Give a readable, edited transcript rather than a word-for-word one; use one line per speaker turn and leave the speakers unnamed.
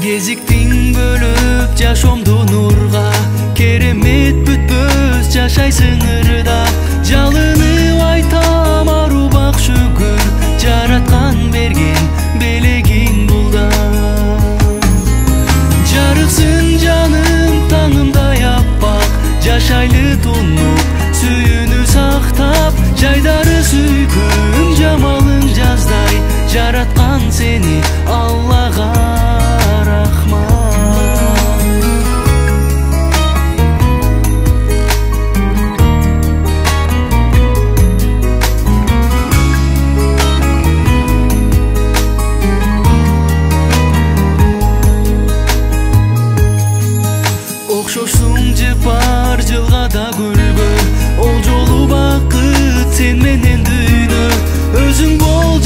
Кезиктиң бөлүп жашоомду нурга, керемет бүтпөс жашайсың ырда. Жалынып айтам арубак шүгүр, жараткан берген белегиң бул да. Жарыксың жаным таңымдай аппак, жашайлы тунуп сүйүүнү сактап. Жайдары сүйкүм жамалың жаздай, жараткан сени Аллага рахмат. Окшошсуң жыпар жылгада гүлгө, ол жолу бакыт сен менен дүйнө. Өзүң бол